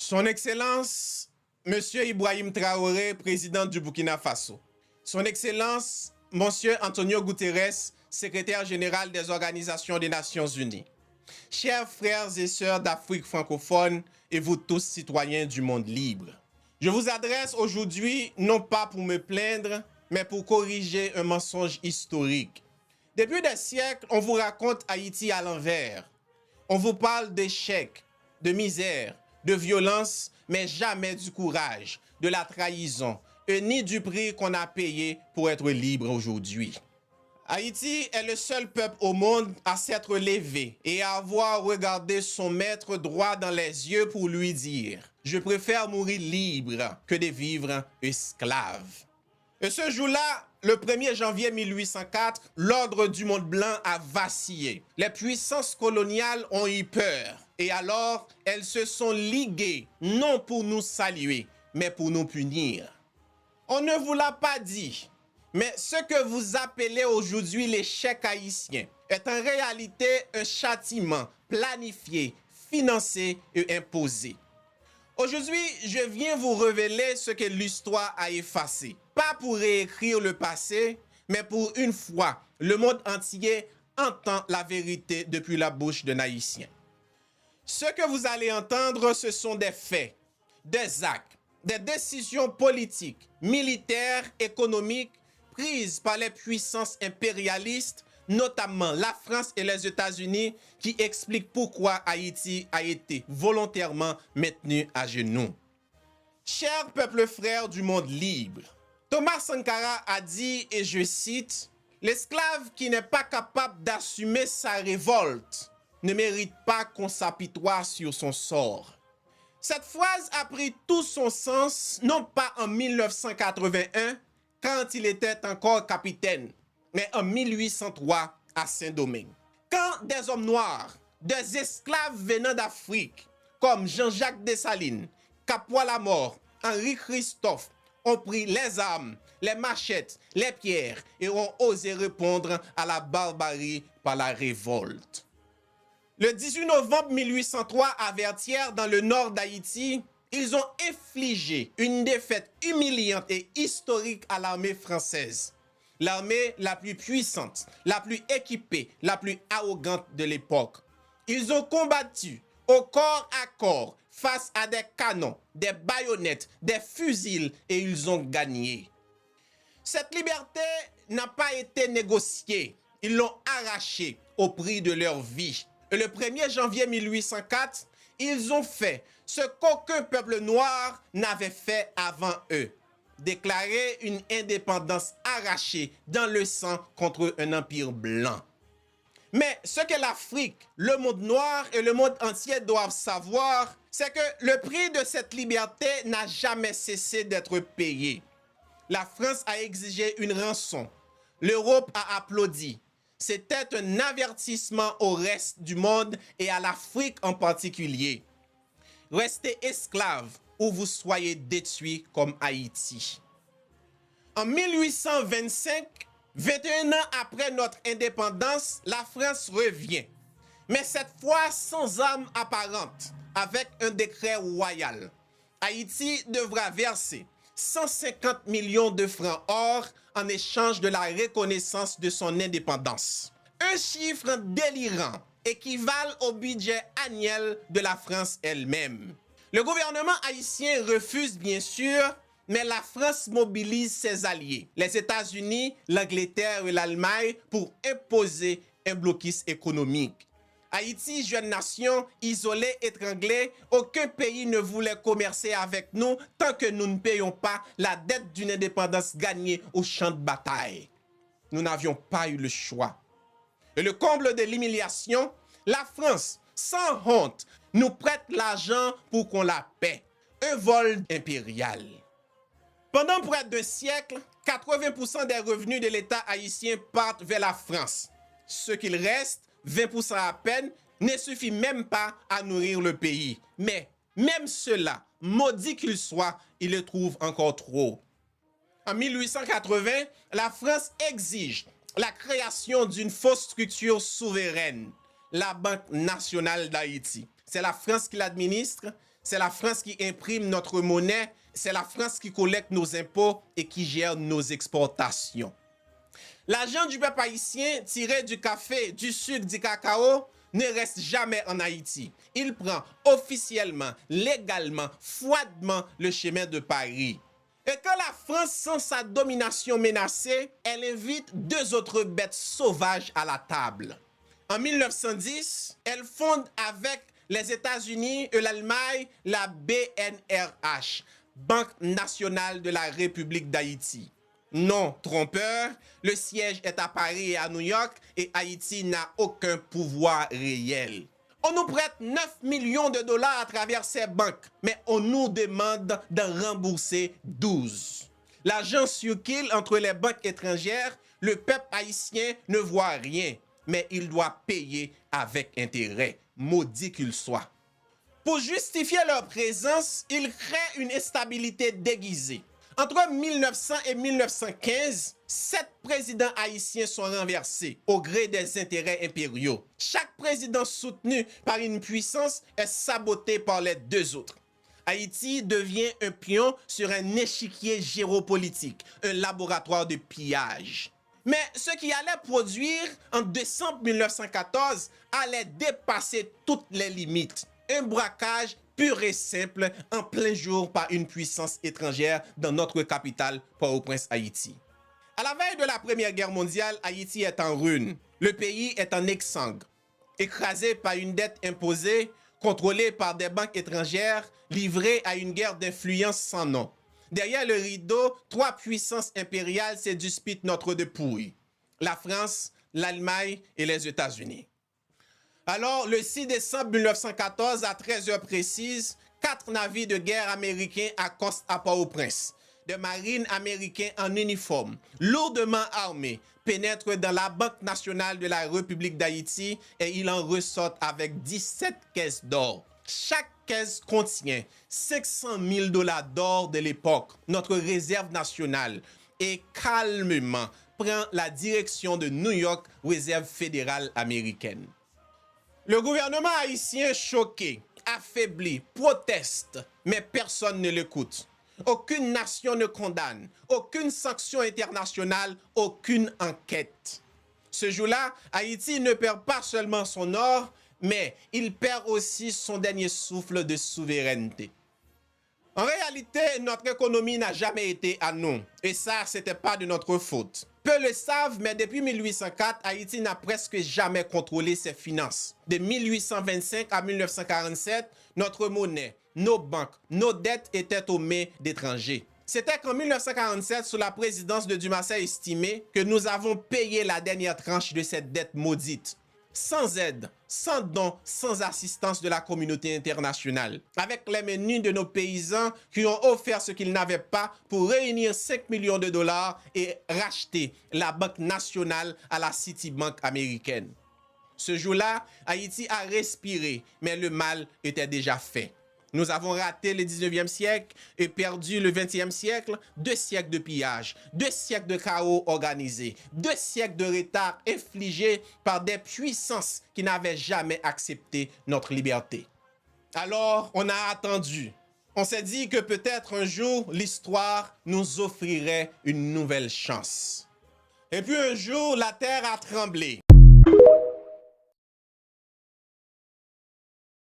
Son Excellence, Monsieur Ibrahim Traoré, président du Burkina Faso. Son Excellence, Monsieur Antonio Guterres, secrétaire général des Organisations des Nations Unies. Chers frères et sœurs d'Afrique francophone et vous tous citoyens du monde libre. Je vous adresse aujourd'hui non pas pour me plaindre, mais pour corriger un mensonge historique. Depuis des siècles, on vous raconte Haïti à l'envers. On vous parle d'échecs, de misère, de violence, mais jamais du courage, de la trahison, et ni du prix qu'on a payé pour être libre aujourd'hui. Haïti est le seul peuple au monde à s'être levé et à avoir regardé son maître droit dans les yeux pour lui dire « Je préfère mourir libre que de vivre esclave ». Et ce jour-là, le 1er janvier 1804, l'ordre du monde blanc a vacillé. Les puissances coloniales ont eu peur. Et alors, elles se sont liguées, non pour nous saluer, mais pour nous punir. On ne vous l'a pas dit, mais ce que vous appelez aujourd'hui l'échec haïtien est en réalité un châtiment planifié, financé et imposé. Aujourd'hui, je viens vous révéler ce que l'histoire a effacé. Pas pour réécrire le passé, mais pour une fois, le monde entier entend la vérité depuis la bouche d'un Haïtien. Ce que vous allez entendre, ce sont des faits, des actes, des décisions politiques, militaires, économiques prises par les puissances impérialistes, notamment la France et les États-Unis, qui expliquent pourquoi Haïti a été volontairement maintenu à genoux. Chers peuples frères du monde libre, Thomas Sankara a dit, et je cite, « L'esclave qui n'est pas capable d'assumer sa révolte ne mérite pas qu'on s'apitoie sur son sort. » Cette phrase a pris tout son sens, non pas en 1981, quand il était encore capitaine, mais en 1803 à Saint-Domingue. Quand des hommes noirs, des esclaves venant d'Afrique, comme Jean-Jacques Dessalines, Capois-Lamort, Henri Christophe, ont pris les armes, les machettes, les pierres et ont osé répondre à la barbarie par la révolte. Le 18 novembre 1803, à Vertières, dans le nord d'Haïti, ils ont infligé une défaite humiliante et historique à l'armée française. L'armée la plus puissante, la plus équipée, la plus arrogante de l'époque. Ils ont combattu au corps à corps face à des canons, des baïonnettes, des fusils et ils ont gagné. Cette liberté n'a pas été négociée. Ils l'ont arrachée au prix de leur vie. Et le 1er janvier 1804, ils ont fait ce qu'aucun peuple noir n'avait fait avant eux. Déclarer une indépendance arrachée dans le sang contre un empire blanc. Mais ce que l'Afrique, le monde noir et le monde entier doivent savoir, c'est que le prix de cette liberté n'a jamais cessé d'être payé. La France a exigé une rançon. L'Europe a applaudi. C'était un avertissement au reste du monde et à l'Afrique en particulier. Restez esclaves ou vous soyez détruits comme Haïti. En 1825, 21 ans après notre indépendance, la France revient. Mais cette fois sans armes apparentes, avec un décret royal. Haïti devra verser 150 millions de francs or en échange de la reconnaissance de son indépendance. Un chiffre délirant équivalent au budget annuel de la France elle-même. Le gouvernement haïtien refuse bien sûr, mais la France mobilise ses alliés, les États-Unis, l'Angleterre et l'Allemagne, pour imposer un blocus économique. Haïti, jeune nation, isolée, étranglée, aucun pays ne voulait commercer avec nous tant que nous ne payons pas la dette d'une indépendance gagnée au champ de bataille. Nous n'avions pas eu le choix. Et le comble de l'humiliation, la France, sans honte, nous prête l'argent pour qu'on la paie. Un vol impérial. Pendant près d'un siècle, 80% des revenus de l'État haïtien partent vers la France. Ce qu'il reste, 20% à peine, ne suffit même pas à nourrir le pays. Mais même cela, maudit qu'il soit, il le trouve encore trop. En 1880, la France exige la création d'une fausse structure souveraine, la Banque nationale d'Haïti. C'est la France qui l'administre, C'est la France qui imprime notre monnaie, c'est la France qui collecte nos impôts et qui gère nos exportations. L'argent du peuple haïtien tiré du café, du sucre, du cacao ne reste jamais en Haïti. Il prend officiellement, légalement, froidement le chemin de Paris. Et quand la France sent sa domination menacée, elle invite deux autres bêtes sauvages à la table. En 1910, elle fonde avec les États-Unis et l'Allemagne la BNRH, Banque nationale de la République d'Haïti. Non trompeur, le siège est à Paris et à New York et Haïti n'a aucun pouvoir réel. On nous prête 9 millions de dollars à travers ces banques, mais on nous demande d'en rembourser 12. L'argent circule entre les banques étrangères, le peuple haïtien ne voit rien, mais il doit payer avec intérêt, maudit qu'il soit. Pour justifier leur présence, ils créent une instabilité déguisée. Entre 1900 et 1915, 7 présidents haïtiens sont renversés au gré des intérêts impériaux. Chaque président soutenu par une puissance est saboté par les deux autres. Haïti devient un pion sur un échiquier géopolitique, un laboratoire de pillage. Mais ce qui allait produire en décembre 1914 allait dépasser toutes les limites. Un braquage pur et simple en plein jour par une puissance étrangère dans notre capitale, Port-au-Prince, Haïti. À la veille de la Première Guerre mondiale, Haïti est en ruine. Le pays est en exsangue, écrasé par une dette imposée, contrôlée par des banques étrangères, livré à une guerre d'influence sans nom. Derrière le rideau, 3 puissances impériales se disputent notre dépouille. La France, l'Allemagne et les États-Unis. Alors, le 6 décembre 1914, à 13h précises, 4 navires de guerre américains accostent à Port-au-Prince. Des marines américains en uniforme, lourdement armés, pénètrent dans la Banque nationale de la République d'Haïti et ils en ressortent avec 17 caisses d'or. Chaque caisse contient 500 000 dollars d'or de l'époque, notre réserve nationale, et calmement prend la direction de New York, réserve fédérale américaine. Le gouvernement haïtien choqué, affaibli, proteste, mais personne ne l'écoute. Aucune nation ne condamne, aucune sanction internationale, aucune enquête. Ce jour-là, Haïti ne perd pas seulement son or, mais il perd aussi son dernier souffle de souveraineté. En réalité, notre économie n'a jamais été à nous, et ça, c'était pas de notre faute. Peu le savent, mais depuis 1804, Haïti n'a presque jamais contrôlé ses finances. De 1825 à 1947, notre monnaie, nos banques, nos dettes étaient aux mains d'étrangers. C'était qu'en 1947, sous la présidence de Dumassé estimé, que nous avons payé la dernière tranche de cette dette maudite. Sans aide, sans dons, sans assistance de la communauté internationale, avec les menus de nos paysans qui ont offert ce qu'ils n'avaient pas pour réunir 5 millions de dollars et racheter la Banque nationale à la Citibank américaine. Ce jour-là, Haïti a respiré, mais le mal était déjà fait. Nous avons raté le 19e siècle et perdu le 20e siècle, 2 siècles de pillage, 2 siècles de chaos organisé, 2 siècles de retard infligés par des puissances qui n'avaient jamais accepté notre liberté. Alors, on a attendu. On s'est dit que peut-être un jour, l'histoire nous offrirait une nouvelle chance. Et puis un jour, la terre a tremblé.